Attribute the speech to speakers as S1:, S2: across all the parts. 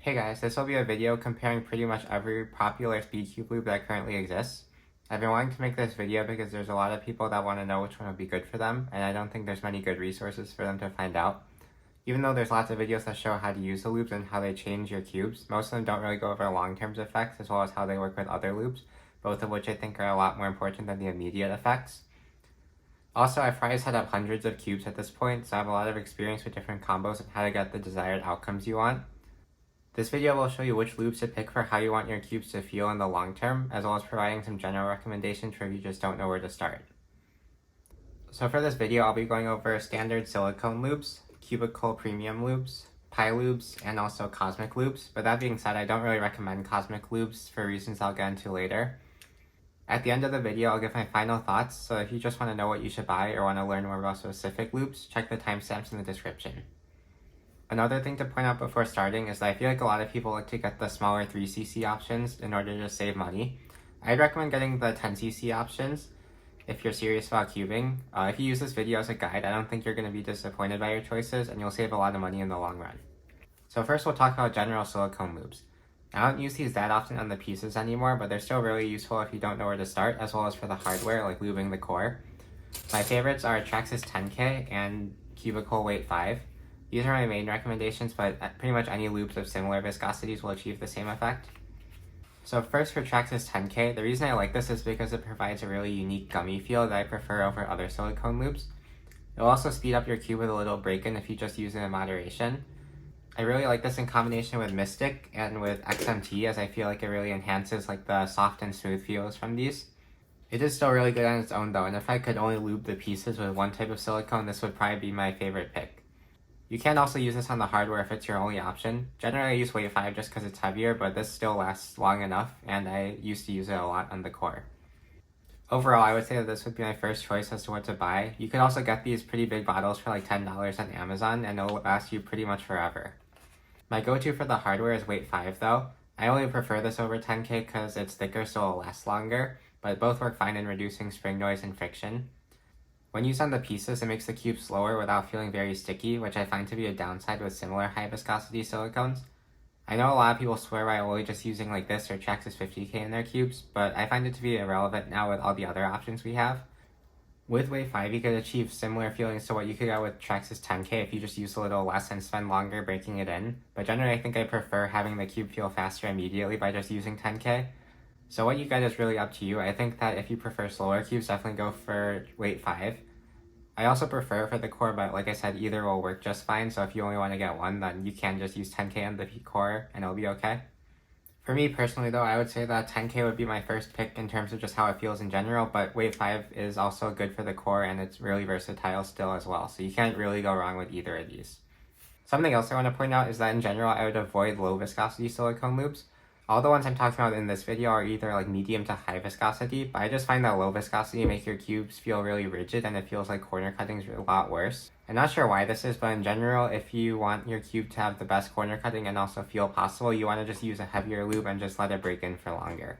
S1: Hey guys, this will be a video comparing pretty much every popular speed cube lube that currently exists. I've been wanting to make this video because there's a lot of people that want to know which one would be good for them, and I don't think there's many good resources for them to find out. Even though there's lots of videos that show how to use the lubes and how they change your cubes, most of them don't really go over long-term effects as well as how they work with other lubes, both of which I think are a lot more important than the immediate effects. Also, I've probably set up hundreds of cubes at this point, so I have a lot of experience with different combos and how to get the desired outcomes you want. This video will show you which lubes to pick for how you want your cubes to feel in the long term, as well as providing some general recommendations for if you just don't know where to start. So for this video, I'll be going over standard silicone lubes, Cubicle premium lubes, PiLubes, and also cosmic lubes. But that being said, I don't really recommend cosmic lubes for reasons I'll get into later. At the end of the video, I'll give my final thoughts, so if you just want to know what you should buy or want to learn more about specific lubes, check the timestamps in the description. Another thing to point out before starting is that I feel like a lot of people like to get the smaller 3cc options in order to just save money. I'd recommend getting the 10cc options if you're serious about cubing. If you use this video as a guide, I don't think you're going to be disappointed by your choices and you'll save a lot of money in the long run. So first we'll talk about general silicone lubes. I don't use these that often on the pieces anymore, but they're still really useful if you don't know where to start, as well as for the hardware like lubing the core. My favorites are Traxxas 10K and Cubicle Weight 5. These are my main recommendations, but pretty much any lubes of similar viscosities will achieve the same effect. So first for Traxxas 10K, the reason I like this is because it provides a really unique gummy feel that I prefer over other silicone lubes. It will also speed up your cube with a little break-in if you just use it in moderation. I really like this in combination with Mystic and with XMT, as I feel like it really enhances like the soft and smooth feels from these. It is still really good on its own though, and if I could only lube the pieces with one type of silicone, this would probably be my favorite pick. You can also use this on the hardware if it's your only option. Generally I use Weight 5 just because it's heavier, but this still lasts long enough, and I used to use it a lot on the core. Overall, I would say that this would be my first choice as to what to buy. You can also get these pretty big bottles for like $10 on Amazon, and it'll last you pretty much forever. My go-to for the hardware is Weight 5 though. I only prefer this over 10K because it's thicker so it'll last longer, but both work fine in reducing spring noise and friction. When used on the pieces, it makes the cube slower without feeling very sticky, which I find to be a downside with similar high viscosity silicones. I know a lot of people swear by only just using like this or Traxxas 50K in their cubes, but I find it to be irrelevant now with all the other options we have. With Weight 5, you could achieve similar feelings to what you could get with Traxxas 10K if you just use a little less and spend longer breaking it in, but generally I think I prefer having the cube feel faster immediately by just using 10K. So what you get is really up to you. I think that if you prefer slower cubes, definitely go for Weight 5. I also prefer for the core, but like I said, either will work just fine, so if you only want to get one, then you can just use 10K on the core and it'll be okay. For me personally though, I would say that 10K would be my first pick in terms of just how it feels in general, but Weight 5 is also good for the core and it's really versatile still as well, so you can't really go wrong with either of these. Something else I want to point out is that in general, I would avoid low viscosity silicone lubes. All the ones I'm talking about in this video are either like medium to high viscosity, but I just find that low viscosity makes your cubes feel really rigid and it feels like corner cutting is a lot worse. I'm not sure why this is, but in general, if you want your cube to have the best corner cutting and also feel possible, you want to just use a heavier lube and just let it break in for longer.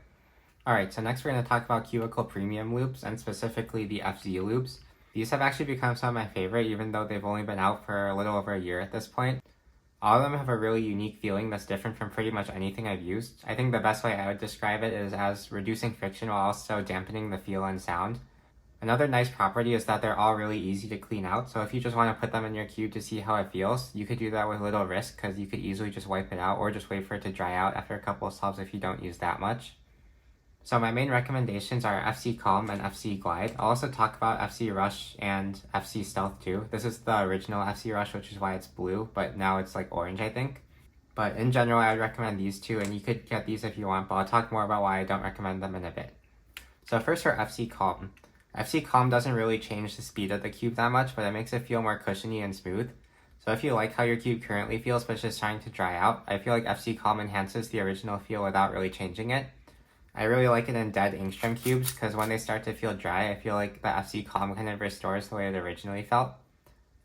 S1: Alright, so next we're going to talk about Cubicle premium lubes and specifically the FZ lubes. These have actually become some of my favorite, even though they've only been out for a little over a year at this point. All of them have a really unique feeling that's different from pretty much anything I've used. I think the best way I would describe it is as reducing friction while also dampening the feel and sound. Another nice property is that they're all really easy to clean out, so if you just want to put them in your cube to see how it feels, you could do that with little risk because you could easily just wipe it out or just wait for it to dry out after a couple of swabs if you don't use that much. So my main recommendations are FC Calm and FC Glide. I'll also talk about FC Rush and FC Stealth too. This is the original FC Rush, which is why it's blue, but now it's like orange, I think. But in general, I would recommend these two, and you could get these if you want, but I'll talk more about why I don't recommend them in a bit. So first for FC Calm. FC Calm doesn't really change the speed of the cube that much, but it makes it feel more cushiony and smooth. So if you like how your cube currently feels but it's just trying to dry out, I feel like FC Calm enhances the original feel without really changing it. I really like it in dead Angstrom cubes because when they start to feel dry, I feel like the FC Calm kind of restores the way it originally felt.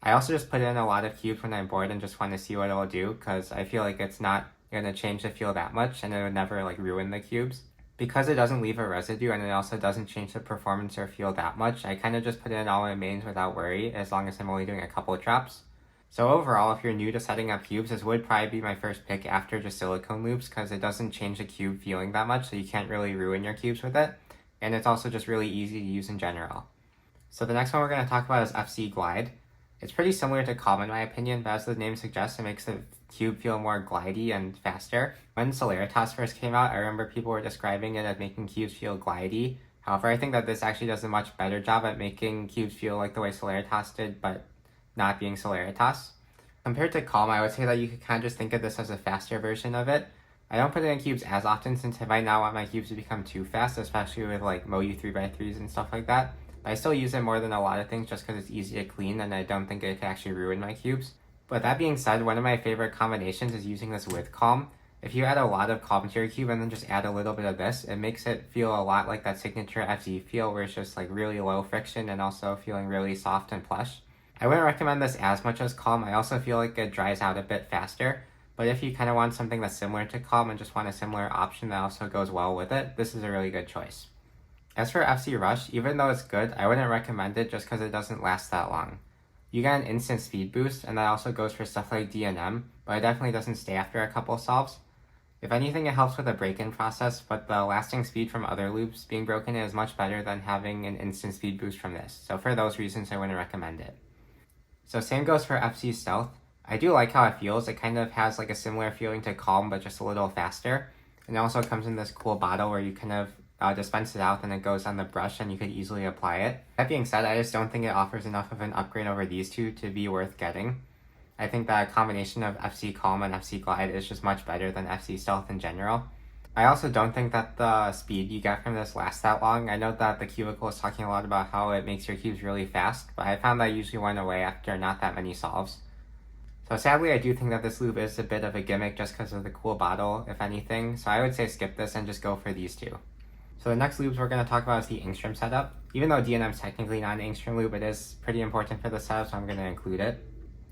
S1: I also just put it in a lot of cubes when I'm bored and just want to see what it will do because I feel like it's not going to change the feel that much and it would never like ruin the cubes. Because it doesn't leave a residue and it also doesn't change the performance or feel that much, I kind of just put it in all my mains without worry as long as I'm only doing a couple of drops. So overall, if you're new to setting up cubes, this would probably be my first pick after just silicone lubes because it doesn't change the cube feeling that much, so you can't really ruin your cubes with it. And it's also just really easy to use in general. So the next one we're going to talk about is FC Glide. It's pretty similar to Calm in my opinion, but as the name suggests, it makes the cube feel more glidey and faster. When Solaritas first came out, I remember people were describing it as making cubes feel glidey. However, I think that this actually does a much better job at making cubes feel like the way Solaritas did, but not being Solaritas. Compared to Calm, I would say that you could kind of just think of this as a faster version of it. I don't put it in cubes as often since I might not want my cubes to become too fast, especially with like Moyu 3x3s and stuff like that. But I still use it more than a lot of things just because it's easy to clean and I don't think it could actually ruin my cubes. But that being said, one of my favorite combinations is using this with Calm. If you add a lot of Calm to your cube and then just add a little bit of this, it makes it feel a lot like that signature FZ feel where it's just like really low friction and also feeling really soft and plush. I wouldn't recommend this as much as Calm. I also feel like it dries out a bit faster. But if you kind of want something that's similar to Calm and just want a similar option that also goes well with it, this is a really good choice. As for FC Rush, even though it's good, I wouldn't recommend it just because it doesn't last that long. You get an instant speed boost, and that also goes for stuff like DNM, but it definitely doesn't stay after a couple solves. If anything, it helps with the break-in process, but the lasting speed from other lubes being broken is much better than having an instant speed boost from this. So for those reasons, I wouldn't recommend it. So same goes for FC Stealth. I do like how it feels. It kind of has like a similar feeling to Calm, but just a little faster. And it also comes in this cool bottle where you kind of dispense it out and it goes on the brush and you could easily apply it. That being said, I just don't think it offers enough of an upgrade over these two to be worth getting. I think that a combination of FC Calm and FC Glide is just much better than FC Stealth in general. I also don't think that the speed you get from this lasts that long. I know that the Cubicle is talking a lot about how it makes your cubes really fast, but I found that usually went away after not that many solves. So sadly, I do think that this lube is a bit of a gimmick just because of the cool bottle, if anything, so I would say skip this and just go for these two. So the next lubes we're going to talk about is the Angstrom setup. Even though DNM is technically not an Angstrom lube, it is pretty important for the setup, so I'm going to include it.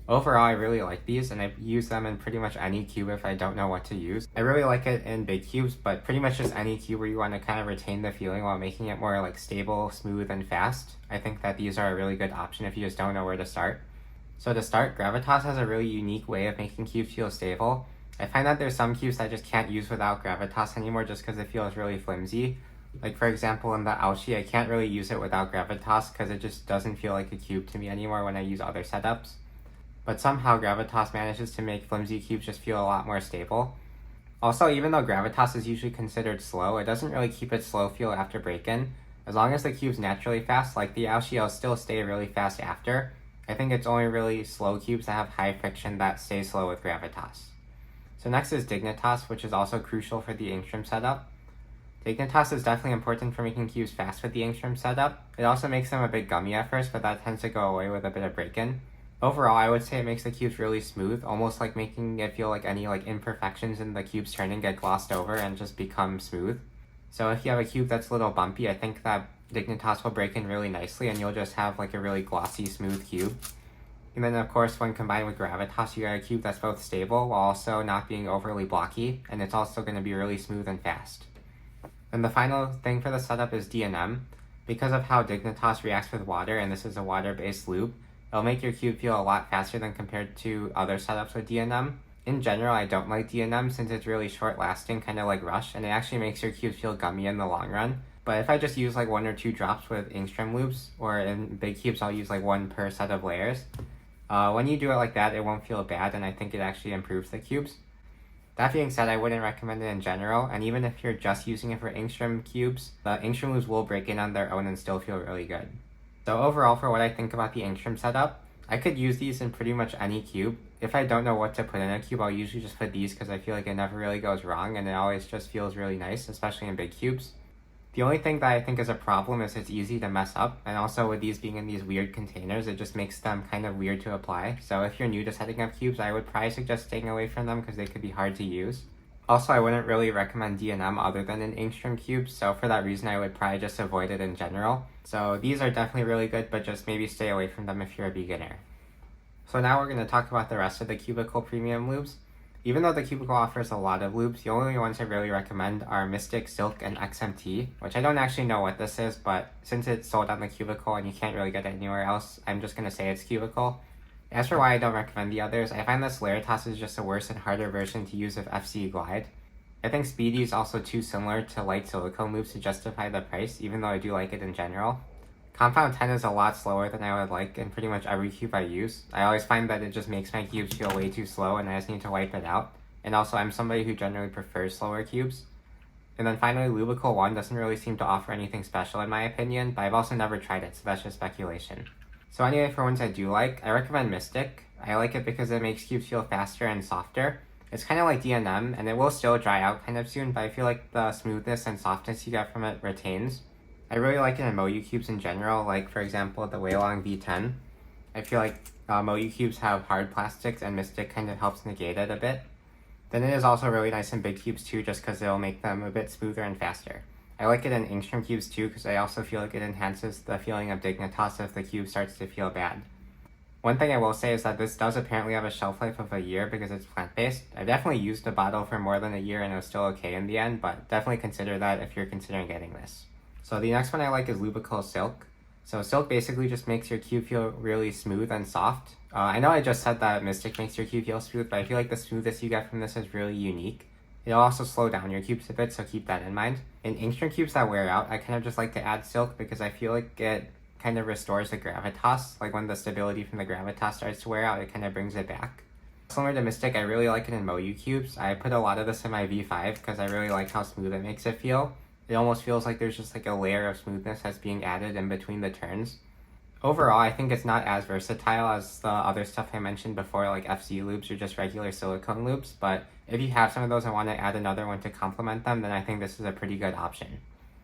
S1: Overall, I really like these, and I use them in pretty much any cube if I don't know what to use. I really like it in big cubes, but pretty much just any cube where you want to kind of retain the feeling while making it more like stable, smooth, and fast. I think that these are a really good option if you just don't know where to start. So to start, Gravitas has a really unique way of making cubes feel stable. I find that there's some cubes I just can't use without Gravitas anymore just because it feels really flimsy. Like for example in the Aoshi, I can't really use it without Gravitas because it just doesn't feel like a cube to me anymore when I use other setups. But somehow Gravitas manages to make flimsy cubes just feel a lot more stable. Also, even though Gravitas is usually considered slow, it doesn't really keep its slow feel after break-in. As long as the cube's naturally fast, like the Aoshi, it'll still stay really fast after. I think it's only really slow cubes that have high friction that stay slow with Gravitas. So next is Dignitas, which is also crucial for the Angstrom setup. Dignitas is definitely important for making cubes fast with the Angstrom setup. It also makes them a bit gummy at first, but that tends to go away with a bit of break-in. Overall, I would say it makes the cubes really smooth, almost like making it feel like any like imperfections in the cube's turning get glossed over and just become smooth. So if you have a cube that's a little bumpy, I think that Dignitas will break in really nicely and you'll just have like a really glossy, smooth cube. And then of course, when combined with Gravitas, you get a cube that's both stable while also not being overly blocky, and it's also going to be really smooth and fast. And the final thing for the setup is DNM. Because of how Dignitas reacts with water, and this is a water-based lube, it'll make your cube feel a lot faster than compared to other setups with DNM. In general, I don't like DNM since it's really short-lasting, kind of like Rush, and it actually makes your cubes feel gummy in the long run. But if I just use like 1 or 2 drops with Angstrom lubes, or in big cubes, I'll use like 1 per set of layers. When you do it like that, it won't feel bad, and I think it actually improves the cubes. That being said, I wouldn't recommend it in general, and even if you're just using it for Angstrom cubes, the Angstrom lubes will break in on their own and still feel really good. So overall, for what I think about the Angstrom setup, I could use these in pretty much any cube. If I don't know what to put in a cube, I'll usually just put these because I feel like it never really goes wrong and it always just feels really nice, especially in big cubes. The only thing that I think is a problem is it's easy to mess up, and also with these being in these weird containers, it just makes them kind of weird to apply. So if you're new to setting up cubes, I would probably suggest staying away from them because they could be hard to use. Also, I wouldn't really recommend DNM other than in Angstrom cubes, so for that reason I would probably just avoid it in general. So these are definitely really good, but just maybe stay away from them if you're a beginner. So now we're going to talk about the rest of the Cubicle premium lubes. Even though the Cubicle offers a lot of lubes, the only ones I really recommend are Mystic, Silk, and XMT, which I don't actually know what this is, but since it's sold on the Cubicle and you can't really get it anywhere else, I'm just going to say it's Cubicle. As for why I don't recommend the others, I find this Laritas is just a worse and harder version to use of FC Glide. I think Speedy is also too similar to light silicone lubes to justify the price, even though I do like it in general. Compound 10 is a lot slower than I would like in pretty much every cube I use. I always find that it just makes my cubes feel way too slow and I just need to wipe it out. And also I'm somebody who generally prefers slower cubes. And then finally, Cubicle 1 doesn't really seem to offer anything special in my opinion, but I've also never tried it, so that's just speculation. So anyway, for ones I do like, I recommend Mystic. I like it because it makes cubes feel faster and softer. It's kind of like DNM, and it will still dry out kind of soon, but I feel like the smoothness and softness you get from it retains. I really like it in Moyu cubes in general, like for example the Waylong V10. I feel like Moyu cubes have hard plastics and Mystic kind of helps negate it a bit. Then it is also really nice in big cubes too, just because it'll make them a bit smoother and faster. I like it in Angstrom cubes too, because I also feel like it enhances the feeling of Dignitas if the cube starts to feel bad. One thing I will say is that this does apparently have a shelf life of a year because it's plant-based. I've definitely used the bottle for more than a year and it was still okay in the end, but definitely consider that if you're considering getting this. So the next one I like is Cubicle Silk. So Silk basically just makes your cube feel really smooth and soft. I know I just said that Mystic makes your cube feel smooth, but I feel like the smoothness you get from this is really unique. It'll also slow down your cubes a bit, so keep that in mind. In Angstrom cubes that wear out, I kind of just like to add Silk because I feel like it kind of restores the gravitas. Like when the stability from the gravitas starts to wear out, it kind of brings it back. Similar to Mystic, I really like it in Moyu cubes. I put a lot of this in my V5 because I really like how smooth it makes it feel. It almost feels like there's just like a layer of smoothness that's being added in between the turns. Overall, I think it's not as versatile as the other stuff I mentioned before, like FC lubes or just regular silicone lubes, but if you have some of those and want to add another one to complement them, then I think this is a pretty good option.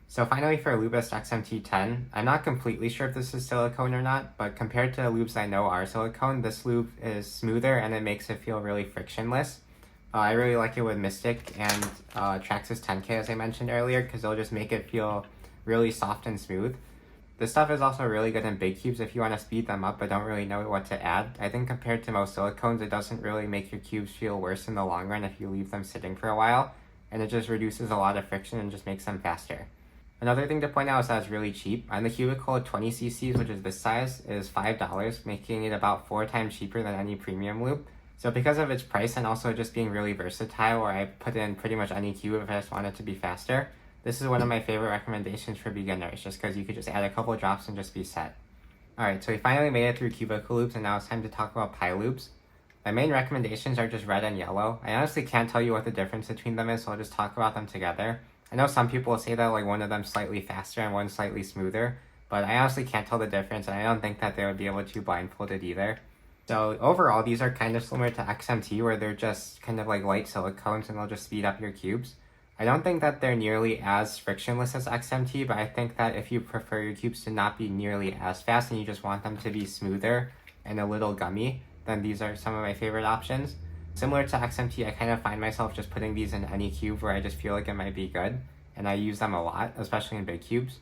S1: So finally for Lubest XMT10, I'm not completely sure if this is silicone or not, but compared to lubes I know are silicone, this lube is smoother and it makes it feel really frictionless. I really like it with Mystic and Traxxas 10K as I mentioned earlier, because they'll just make it feel really soft and smooth. This stuff is also really good in big cubes if you want to speed them up but don't really know what to add. I think compared to most silicones, it doesn't really make your cubes feel worse in the long run if you leave them sitting for a while, and it just reduces a lot of friction and just makes them faster. Another thing to point out is that it's really cheap. On the Cubicle 20cc, which is this size, is $5, making it about 4 times cheaper than any premium lube. So because of its price and also just being really versatile, where I put in pretty much any cube if I just want it to be faster, this is one of my favorite recommendations for beginners, just because you could just add a couple drops and just be set. Alright, so we finally made it through Cubicle lubes, and now it's time to talk about PiLubes. My main recommendations are just red and yellow. I honestly can't tell you what the difference between them is, so I'll just talk about them together. I know some people will say that like one of them slightly faster and one slightly smoother, but I honestly can't tell the difference, and I don't think that they would be able to blindfold it either. So overall, these are kind of similar to XMT, where they're just kind of like light silicones and they'll just speed up your cubes. I don't think that they're nearly as frictionless as XMT, but I think that if you prefer your cubes to not be nearly as fast and you just want them to be smoother and a little gummy, then these are some of my favorite options. Similar to XMT, I kind of find myself just putting these in any cube where I just feel like it might be good, and I use them a lot, especially in big cubes.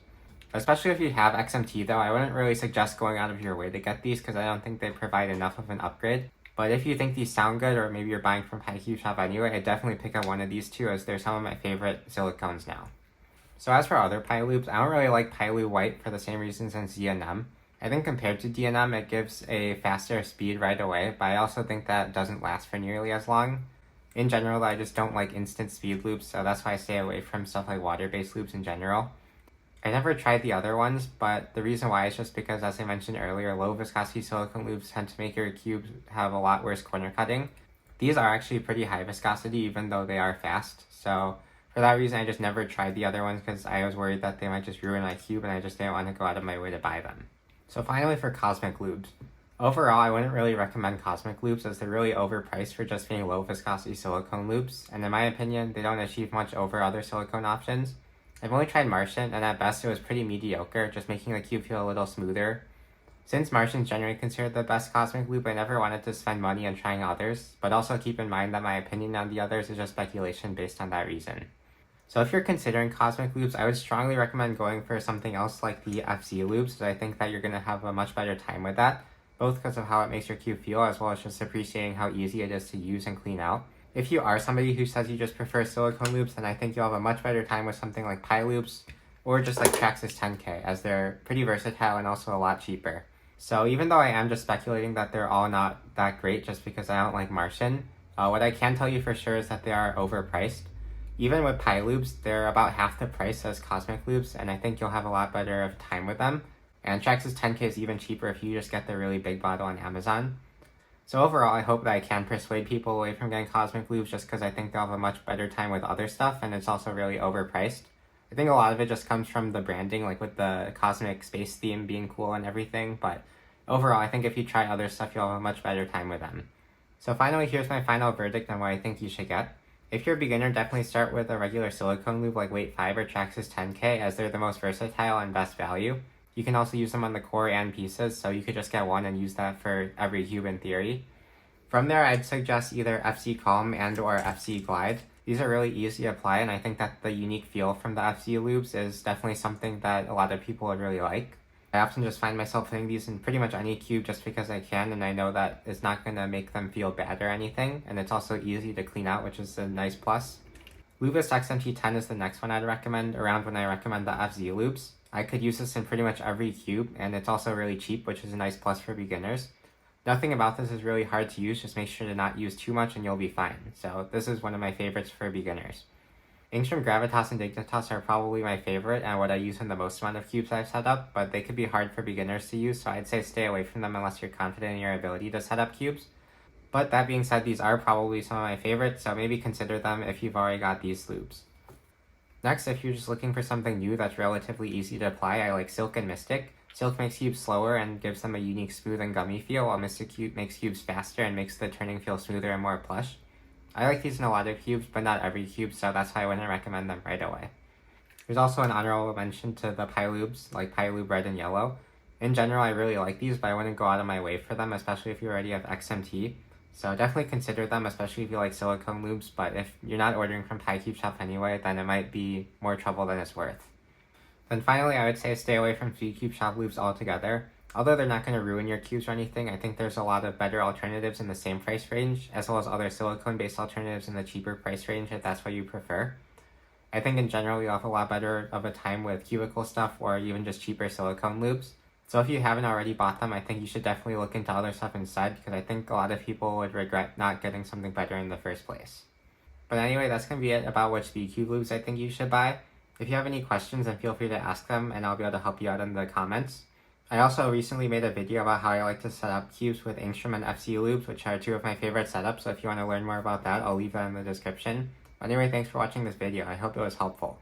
S1: Especially if you have XMT though, I wouldn't really suggest going out of your way to get these because I don't think they provide enough of an upgrade. But if you think these sound good, or maybe you're buying from PiCube Shop anyway, I'd definitely pick up one of these too, as they're some of my favorite silicones now. So as for other PiLubes, I don't really like PiLube White for the same reasons as DNM. I think compared to DNM, it gives a faster speed right away, but I also think that doesn't last for nearly as long. In general, I just don't like instant speed lubes, so that's why I stay away from stuff like water-based lubes in general. I never tried the other ones, but the reason why is just because, as I mentioned earlier, low viscosity silicone lubes tend to make your cubes have a lot worse corner cutting. These are actually pretty high viscosity, even though they are fast, so for that reason I just never tried the other ones because I was worried that they might just ruin my cube and I just didn't want to go out of my way to buy them. So finally for Cosmic Lubes. Overall, I wouldn't really recommend Cosmic Lubes as they're really overpriced for just being low viscosity silicone lubes, and in my opinion, they don't achieve much over other silicone options. I've only tried Martian, and at best it was pretty mediocre, just making the cube feel a little smoother. Since Martian's generally considered the best Cosmic Lube, I never wanted to spend money on trying others, but also keep in mind that my opinion on the others is just speculation based on that reason. So if you're considering Cosmic Lubes, I would strongly recommend going for something else like the FC Lubes, because I think that you're going to have a much better time with that, both because of how it makes your cube feel, as well as just appreciating how easy it is to use and clean out. If you are somebody who says you just prefer silicone lubes, then I think you'll have a much better time with something like PiLubes, or just like Traxxas 10K, as they're pretty versatile and also a lot cheaper. So even though I am just speculating that they're all not that great just because I don't like Martian, what I can tell you for sure is that they are overpriced. Even with PiLubes, they're about half the price as Cosmic Lubes, and I think you'll have a lot better of time with them. And Traxxas 10K is even cheaper if you just get the really big bottle on Amazon. So overall, I hope that I can persuade people away from getting Cosmic Lubes just because I think they'll have a much better time with other stuff, and it's also really overpriced. I think a lot of it just comes from the branding, like with the cosmic space theme being cool and everything, but overall, I think if you try other stuff, you'll have a much better time with them. So finally, here's my final verdict on what I think you should get. If you're a beginner, definitely start with a regular silicone lube like Weight 5 or Traxxas 10K, as they're the most versatile and best value. You can also use them on the core and pieces, so you could just get one and use that for every cube in theory. From there, I'd suggest either FC Calm and or FC Glide. These are really easy to apply, and I think that the unique feel from the FC lubes is definitely something that a lot of people would really like. I often just find myself putting these in pretty much any cube just because I can, and I know that it's not going to make them feel bad or anything, and it's also easy to clean out, which is a nice plus. Lubeless XMT10 is the next one I'd recommend, around when I recommend the FZ lubes. I could use this in pretty much every cube, and it's also really cheap, which is a nice plus for beginners. Nothing about this is really hard to use, just make sure to not use too much and you'll be fine. So this is one of my favorites for beginners. Angstrom Gravitas and Dignitas are probably my favorite and what I use in the most amount of cubes I've set up, but they could be hard for beginners to use, so I'd say stay away from them unless you're confident in your ability to set up cubes. But that being said, these are probably some of my favorites, so maybe consider them if you've already got these lubes. Next, if you're just looking for something new that's relatively easy to apply, I like Silk and Mystic. Silk makes cubes slower and gives them a unique smooth and gummy feel, while Mystic Cube makes cubes faster and makes the turning feel smoother and more plush. I like these in a lot of cubes, but not every cube, so that's why I wouldn't recommend them right away. There's also an honorable mention to the PiLubes, like PiLube Red and Yellow. In general, I really like these, but I wouldn't go out of my way for them, especially if you already have XMT. So definitely consider them, especially if you like silicone lubes, but if you're not ordering from PiCube Shop anyway, then it might be more trouble than it's worth. Then finally, I would say stay away from PiCube Shop lubes altogether. Although they're not going to ruin your cubes or anything, I think there's a lot of better alternatives in the same price range, as well as other silicone-based alternatives in the cheaper price range if that's what you prefer. I think in general you'll have a lot better of a time with Cubicle stuff or even just cheaper silicone lubes. So if you haven't already bought them, I think you should definitely look into other stuff instead, because I think a lot of people would regret not getting something better in the first place. But anyway, that's going to be it about which BQ lubes I think you should buy. If you have any questions, then feel free to ask them and I'll be able to help you out in the comments. I also recently made a video about how I like to set up cubes with Angstrom and FC lubes, which are two of my favorite setups, so if you want to learn more about that, I'll leave that in the description. Anyway, thanks for watching this video. I hope it was helpful.